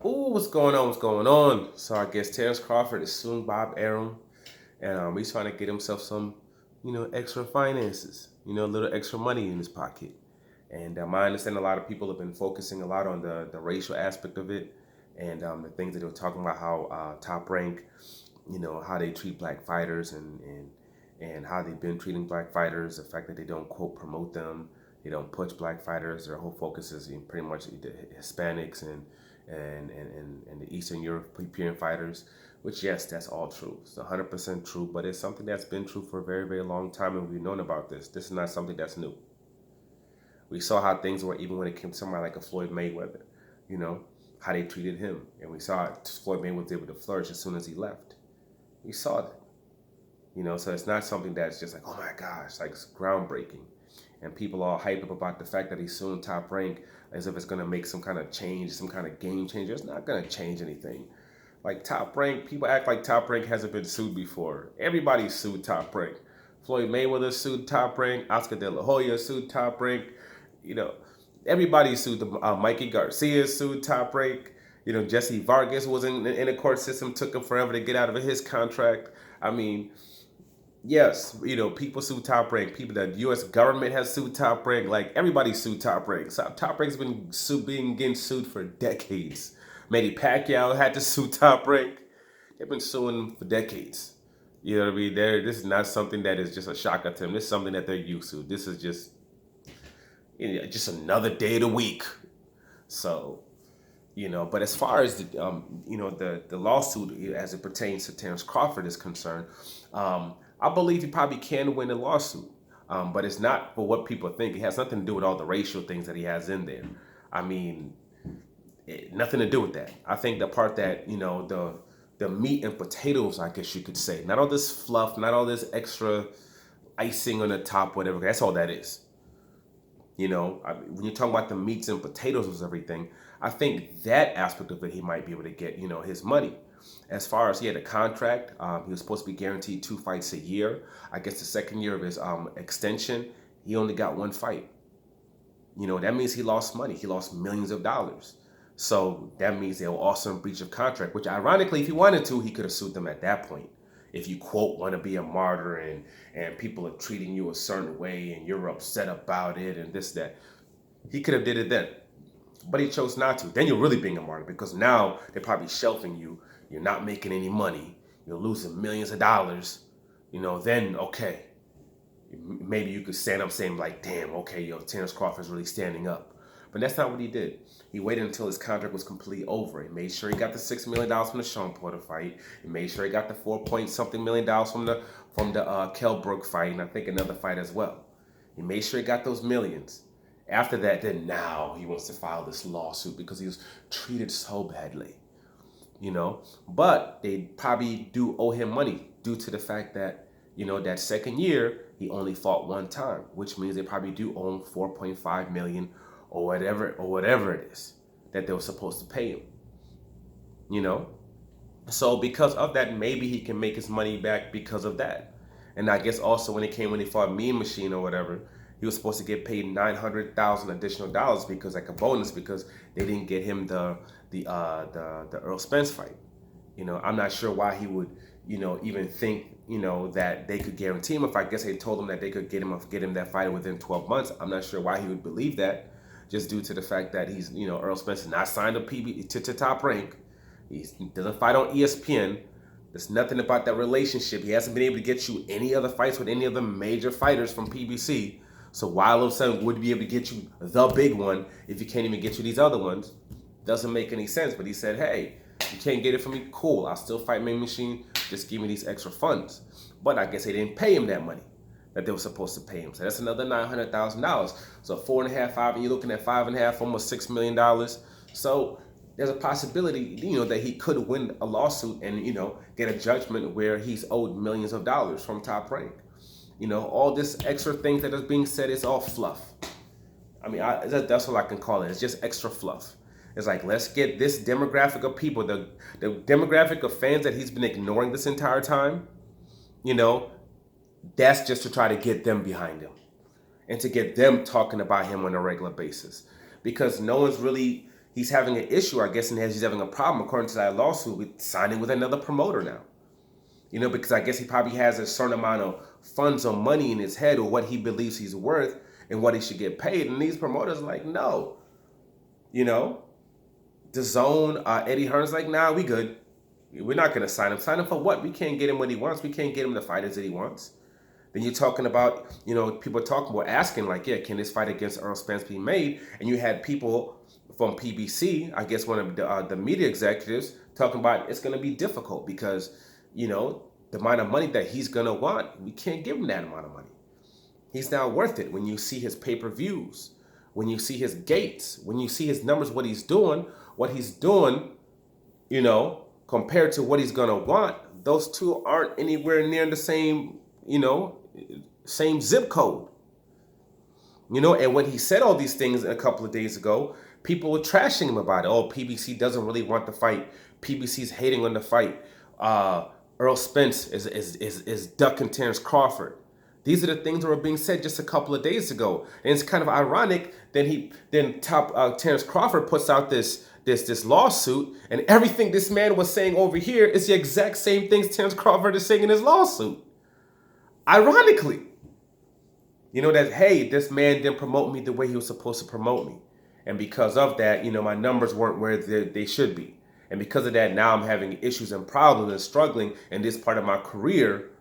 Ooh, what's going on? What's going on? So I guess Terrence Crawford is suing Bob Arum, and he's trying to get himself some, extra finances, a little extra money in his pocket. And I understand a lot of people have been focusing a lot on the racial aspect of it, and the things that they were talking about how Top Rank, how they treat black fighters and how they've been treating black fighters, the fact that they don't quote promote them, they don't push black fighters. Their whole focus is in pretty much the Hispanics and the Eastern European fighters, which yes, that's all true. It's 100% true, but it's something that's been true for a very, very long time, and we've known about this. This is not something that's new. We saw how things were even when it came to somebody like a Floyd Mayweather, how they treated him. And we saw Floyd Mayweather was able to flourish as soon as he left. We saw that. So it's not something that's just like, oh my gosh, like it's groundbreaking. And people are all hyped up about the fact that he's suing Top Rank as if it's going to make some kind of change, some kind of game changer. It's not going to change anything. Like Top Rank, people act like Top Rank hasn't been sued before. Everybody sued Top Rank. Floyd Mayweather sued Top Rank. Oscar De La Hoya sued Top Rank. Everybody sued them. Mikey Garcia sued Top Rank. Jesse Vargas was in the court system, took him forever to get out of his contract. I mean, yes, people sue Top Rank. People, the U.S. government has sued Top Rank. Like everybody sued Top Rank. So Top Rank's been getting sued for decades. Manny Pacquiao had to sue Top Rank. They've been suing for decades. You know what I mean? This is not something that is just a shocker to them. This is something that they're used to. This is just another day of the week. So, but as far as the lawsuit as it pertains to Terrence Crawford is concerned, I believe he probably can win the lawsuit. But it's not for what people think. It has nothing to do with all the racial things that he has in there. I mean, nothing to do with that. I think the part that, the meat and potatoes, I guess you could say, not all this fluff, not all this extra icing on the top, whatever. That's all that is. When you're talking about the meats and potatoes of everything, I think that aspect of it, he might be able to get, his money. As far as he had a contract, he was supposed to be guaranteed 2 fights a year. I guess the second year of his extension, he only got 1 fight. That means he lost money. He lost millions of dollars. So that means they were also in breach of contract, which ironically, if he wanted to, he could have sued them at that point. If you, quote, want to be a martyr and people are treating you a certain way and you're upset about it and this, that, he could have did it then. But he chose not to. Then you're really being a martyr because now they're probably shelving you. You're not making any money. You're losing millions of dollars. Then, okay, maybe you could stand up saying like, damn, okay, Terrence Crawford's really standing up. But that's not what he did. He waited until his contract was completely over. He made sure he got the $6 million from the Sean Porter fight. He made sure he got the $4 million from the Kell Brook fight, and I think another fight as well. He made sure he got those millions. After that, then now he wants to file this lawsuit because he was treated so badly. But they probably do owe him money due to the fact that, that second year he only fought 1 time, which means they probably do owe him $4.5 million or whatever it is that they were supposed to pay him. So because of that, maybe he can make his money back because of that. And I guess also when he fought Mean Machine or whatever, he was supposed to get paid $900,000 additional dollars because like a bonus because they didn't get him the Earl Spence fight. I'm not sure why he would even think that they could guarantee him. If I guess they told him that they could get him that fight within 12 months, I'm not sure why he would believe that, just due to the fact that he's Earl Spence is not signed to Top Rank. He doesn't fight on ESPN. There's nothing about that relationship. He hasn't been able to get you any other fights with any of the major fighters from PBC. So why all of a sudden would he be able to get you the big one if he can't even get you these other ones? Doesn't make any sense. But he said, hey, you can't get it from me? Cool. I'll still fight Mean Machine. Just give me these extra funds. But I guess they didn't pay him that money that they were supposed to pay him. So that's another $900,000. So 4.5, 5, and you're looking at 5.5, almost $6 million. So there's a possibility, that he could win a lawsuit and, get a judgment where he's owed millions of dollars from Top Rank. All this extra things that is being said is all fluff. I mean, that's all I can call it. It's just extra fluff. It's like, let's get this demographic of people, the demographic of fans that he's been ignoring this entire time, that's just to try to get them behind him and to get them talking about him on a regular basis. Because no one's really, he's having an issue, I guess, and he's having a problem, according to that lawsuit, with signing with another promoter now. Because I guess he probably has a certain amount of funds or money in his head, or what he believes he's worth and what he should get paid. And these promoters are like, no. The Zone, Eddie Hearn's like, nah, we good. We're not going to sign him. Sign him for what? We can't get him what he wants. We can't get him the fighters that he wants. Then you're talking about, people talking about asking like, yeah, can this fight against Errol Spence be made? And you had people from PBC, I guess one of the media executives, talking about it's going to be difficult because, the amount of money that he's going to want, we can't give him that amount of money. He's not worth it. When you see his pay-per-views, when you see his gates, when you see his numbers, what he's doing, compared to what he's going to want, those two aren't anywhere near the same, same zip code. And when he said all these things a couple of days ago, people were trashing him about it. Oh, PBC doesn't really want the fight. PBC's hating on the fight. Errol Spence is ducking Terence Crawford. These are the things that were being said just a couple of days ago. And it's kind of ironic that Terence Crawford puts out this lawsuit, and everything this man was saying over here is the exact same things Terence Crawford is saying in his lawsuit. Ironically. That, hey, this man didn't promote me the way he was supposed to promote me. And because of that, my numbers weren't where they should be. And because of that, now I'm having issues and problems and struggling in this part of my career,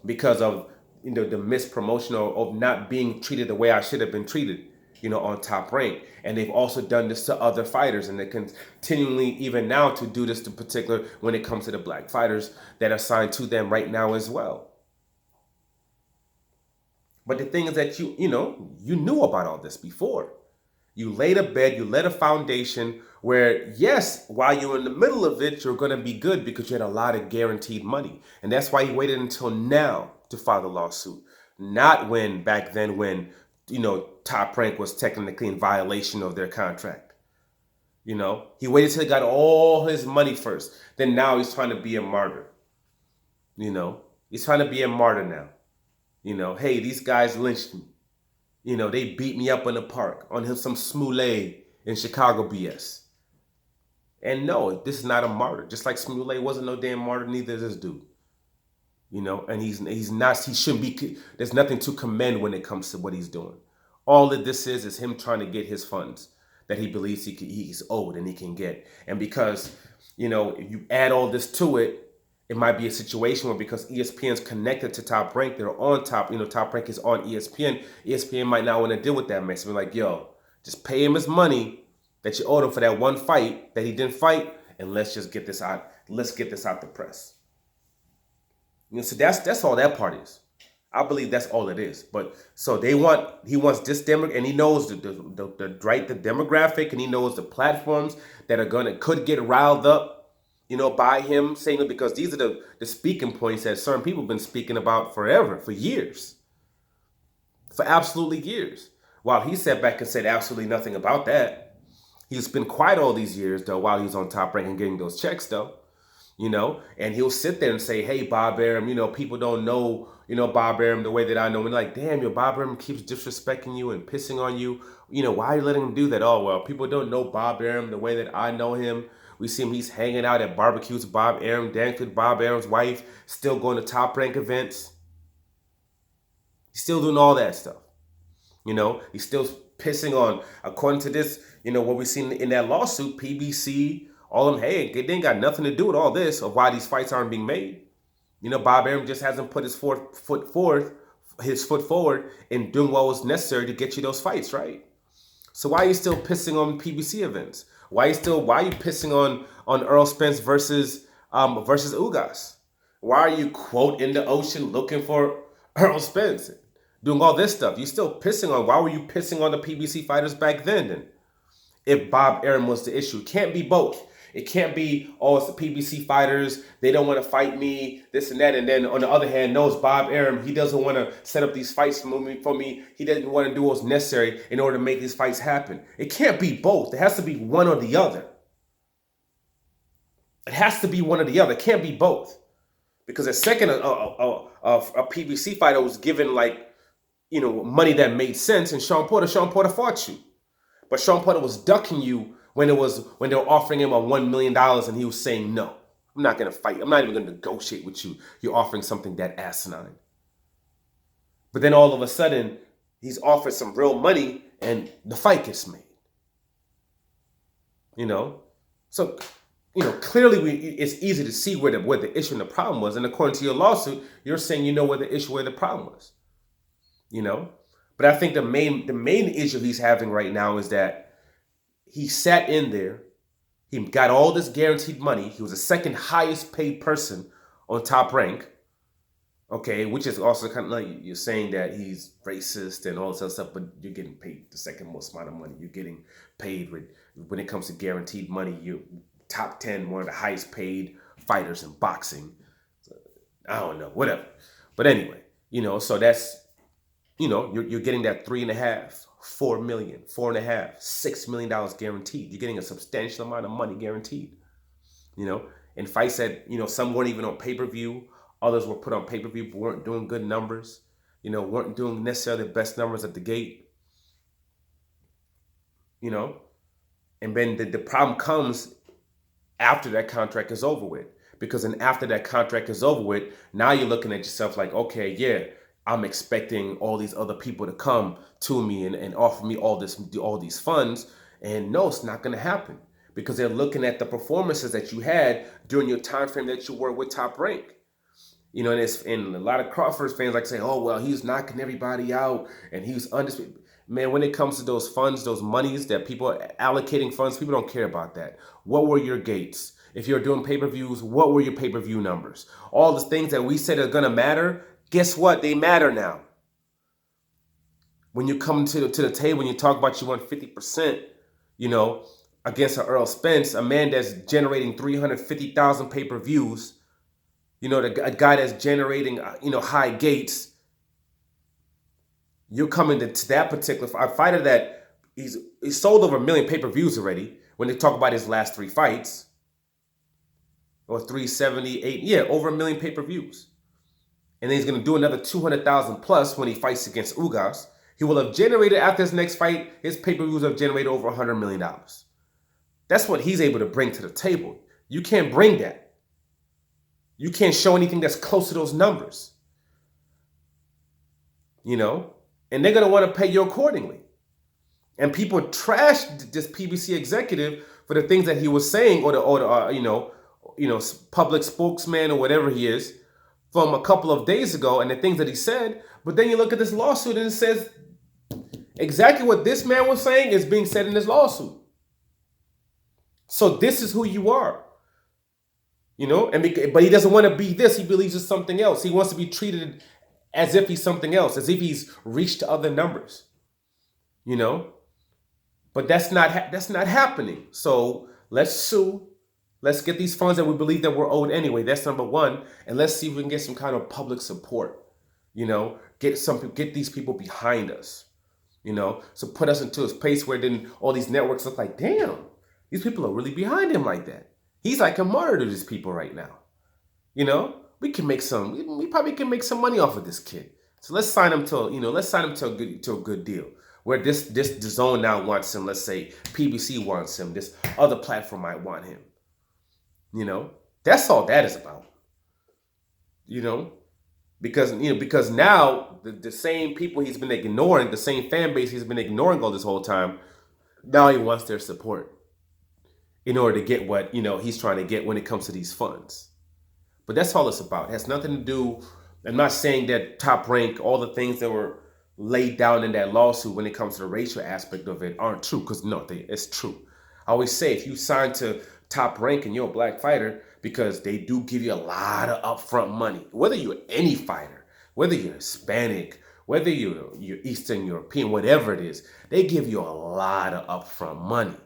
because of, the mispromotion of not being treated the way I should have been treated, on Top Rank. And they've also done this to other fighters, and they're continually, even now, to do this in particular when it comes to the black fighters that are signed to them right now as well. But the thing is that you knew about all this before. You laid a bed, you laid a foundation where, yes, while you're in the middle of it, you're going to be good because you had a lot of guaranteed money. And that's why he waited until now to file the lawsuit. Not back then when, Top Rank was technically in violation of their contract. He waited till he got all his money first. Then now he's trying to be a martyr. He's trying to be a martyr now. Hey, these guys lynched me. They beat me up in the park on some Smoulet in Chicago BS. And no, this is not a martyr. Just like Smoulet wasn't no damn martyr, neither is this dude. And he's not, he shouldn't be, there's nothing to commend when it comes to what he's doing. All that this is him trying to get his funds that he believes he's owed and he can get. And because, if you add all this to it, it might be a situation where, because ESPN's connected to Top Rank, they're on Top, Top Rank is on ESPN. ESPN might not want to deal with that mess. Be like, yo, just pay him his money that you owed him for that one fight that he didn't fight, and let's just get this out. Let's get this out the press. So that's all that part is. I believe that's all it is. But so he wants this demographic, and he knows the demographic, and he knows the platforms that could get riled up, by him saying it, because these are the speaking points that certain people have been speaking about forever, for years. For absolutely years. While he sat back and said absolutely nothing about that. He's been quiet all these years, though, while he's on Top Rank and getting those checks, though. And he'll sit there and say, hey, Bob Arum, people don't know, Bob Arum the way that I know. And like, damn, Bob Arum keeps disrespecting you and pissing on you. Why are you letting him do that? Oh, well, people don't know Bob Arum the way that I know him. We see him, he's hanging out at barbecues with Bob Arum, dancing with Bob Arum's wife, still going to Top Rank events. He's still doing all that stuff. He's still pissing on, according to this, what we seen in that lawsuit, PBC, all of them, hey, it ain't got nothing to do with all this of why these fights aren't being made. Bob Arum just hasn't put his foot forward in doing what was necessary to get you those fights, right? So why are you still pissing on PBC events? Why are you pissing on Errol Spence versus Ugas? Why are you, quote, in the ocean looking for Errol Spence? Doing all this stuff. You're still pissing on, why were you pissing on the PBC fighters back then? If Bob Arum was the issue. It can't be both. It can't be, oh, it's the PBC fighters, they don't want to fight me, this and that. And then on the other hand, no, it's Bob Arum. He doesn't want to set up these fights for me. He doesn't want to do what's necessary in order to make these fights happen. It can't be both. It has to be one or the other. It has to be one or the other. It can't be both. Because a second, a PBC fighter was given money that made sense, and Sean Porter fought you. But Sean Porter was ducking you when they were offering him a $1 million and he was saying no. I'm not gonna fight. I'm not even gonna negotiate with you. You're offering something that asinine. But then all of a sudden, he's offered some real money and the fight gets made. So clearly it's easy to see where the issue and the problem was. And according to your lawsuit, you're saying you know where the problem was. But I think the main issue he's having right now is that he sat in there, he got all this guaranteed money. He was the second highest paid person on Top Rank. Okay, which is also kind of like you're saying that he's racist and all this other stuff, but you're getting paid the second most amount of money. You're getting paid when it comes to guaranteed money. You're top 10, one of the highest paid fighters in boxing. So, I don't know, whatever. But anyway, so that's, you're getting that $3.5, $4 million, $4.5, $6 million guaranteed. You're getting a substantial amount of money guaranteed. And fights that, some weren't even on pay-per-view. Others were put on pay-per-view, but weren't doing good numbers. Weren't doing necessarily the best numbers at the gate. And then the problem comes after that contract is over with. Because then after that contract is over with, now you're looking at yourself like, okay, yeah, I'm expecting all these other people to come to me and offer me all these funds. And no, it's not going to happen. Because they're looking at the performances that you had during your time frame that you were with Top Rank. And a lot of Crawford fans like say, oh, well, he's knocking everybody out and he's undisputed. Man, when it comes to those funds, those monies that people are allocating funds, people don't care about that. What were your gates? If you're doing pay-per-views, what were your pay-per-view numbers? All the things that we said are going to matter, guess what? They matter now. When you come to the table and you talk about you want 50%, against an Earl Spence, a man that's generating 350,000 pay-per-views, a guy that's generating, high gates. You're coming to that particular fighter that he's sold over 1 million pay-per-views already. When they talk about his last 3 fights, or 378, over 1 million pay-per-views. And then he's going to do another 200,000 plus when he fights against Ugas. He will have generated after his next fight, his pay-per-views have generated over $100 million. That's what he's able to bring to the table. You can't bring that. You can't show anything that's close to those numbers. And they're going to want to pay you accordingly. And people trashed this PBC executive for the things that he was saying or the public spokesman or whatever he is from a couple of days ago and the things that he said. But then you look at this lawsuit and it says exactly what this man was saying is being said in this lawsuit. So this is who you are. But he doesn't want to be this. He believes it's something else. He wants to be treated as if he's something else, as if he's reached other numbers. But that's not happening. So let's sue. Let's get these funds that we believe that we're owed anyway. That's number one. And let's see if we can get some kind of public support. Get these people behind us. So put us into a space where then all these networks look like, damn, these people are really behind him like that. He's like a martyr to these people right now. We probably can make some money off of this kid. So let's sign him to a good deal. Where this DAZN now wants him, let's say PBC wants him, this other platform might want him. That's all that is about. Because now the same people he's been ignoring, the same fan base he's been ignoring all this whole time, now he wants their support in order to get what, he's trying to get when it comes to these funds. But that's all it's about. It has nothing to do, I'm not saying that Top Rank, all the things that were laid down in that lawsuit when it comes to the racial aspect of it aren't true, because no, it's true. I always say, if you sign to Top Rank and you're a black fighter, because they do give you a lot of upfront money, whether you're any fighter, whether you're Hispanic, whether you're Eastern European, whatever it is, they give you a lot of upfront money.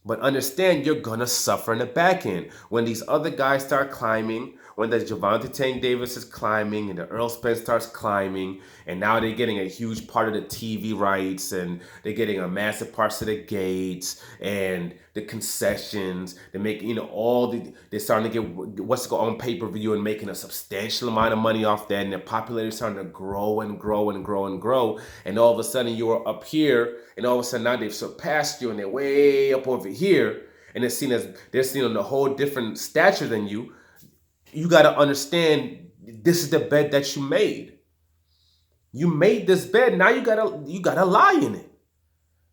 But understand, you're going to suffer in the back end. When these other guys start climbing, when the Javante Tank Davis is climbing and the Earl Spence starts climbing, and now they're getting a huge part of the TV rights, and they're getting a massive parts of the gates and the concessions. They're making, they're starting to get what's going on pay-per-view and making a substantial amount of money off that, and the popularity is starting to grow and grow and grow and grow. And all of a sudden you're up here, and all of a sudden now they've surpassed you and they're way up over here, and they're seen on a whole different stature than you. You got to understand, this is the bed that you made. You made this bed. Now you gotta lie in it.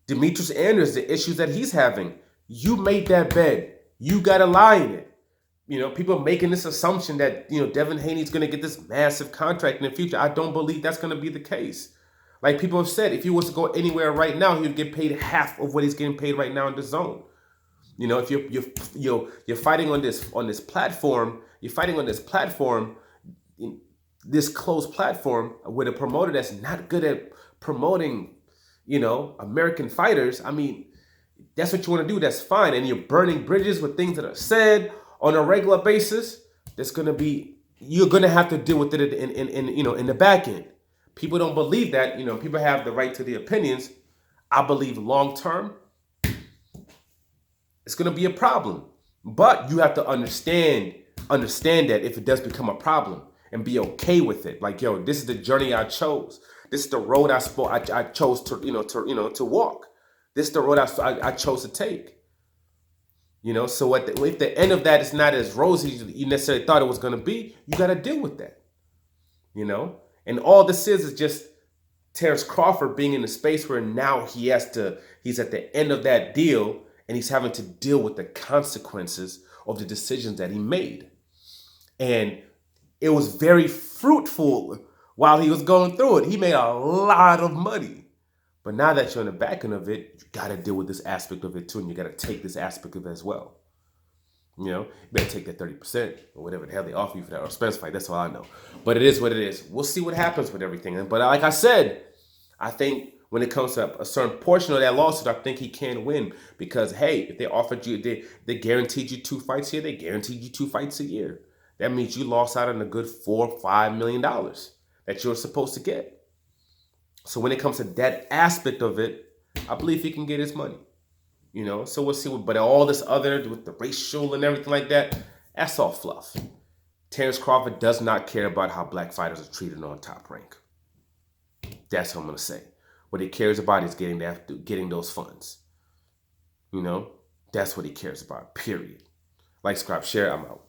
Demetrius Andrews, the issues that he's having, you made that bed. You gotta lie in it. People are making this assumption that Devin Haney's gonna get this massive contract in the future. I don't believe that's gonna be the case. Like people have said, if he was to go anywhere right now, he would get paid half of what he's getting paid right now in the zone. If you're fighting on this platform, this closed platform with a promoter that's not good at promoting, American fighters. I mean, that's what you want to do. That's fine. And you're burning bridges with things that are said on a regular basis. You're going to have to deal with it in the back end. People don't believe that. People have the right to their opinions. I believe long term, it's going to be a problem. But you have to understand that if it does become a problem, and be okay with it. Like, this is the journey I chose. This is the road I chose to walk. This is the road I chose to take. So if the end of that is not as rosy as you necessarily thought it was going to be, you got to deal with that. And all this is just Terrence Crawford being in the space where now he's at the end of that deal, and he's having to deal with the consequences of the decisions that he made. And it was very fruitful while he was going through it. He made a lot of money. But now that you're on the back end of it, you got to deal with this aspect of it too, and you got to take this aspect of it as well. You better take that 30% or whatever the hell they offer you for that Earl Spence fight. That's all I know. But it is what it is. We'll see what happens with everything. But like I said, I think when it comes to a certain portion of that lawsuit, I think he can win. Because, hey, if they offered you, they guaranteed you 2 fights here, they guaranteed you 2 fights a year. That means you lost out on a good $4 or $5 million that you're supposed to get. So when it comes to that aspect of it, I believe he can get his money. So we'll see. But all this other with the racial and everything like that, that's all fluff. Terrence Crawford does not care about how black fighters are treated on Top Rank. That's what I'm going to say. What he cares about is getting those funds. That's what he cares about, period. Like, subscribe, share. I'm out.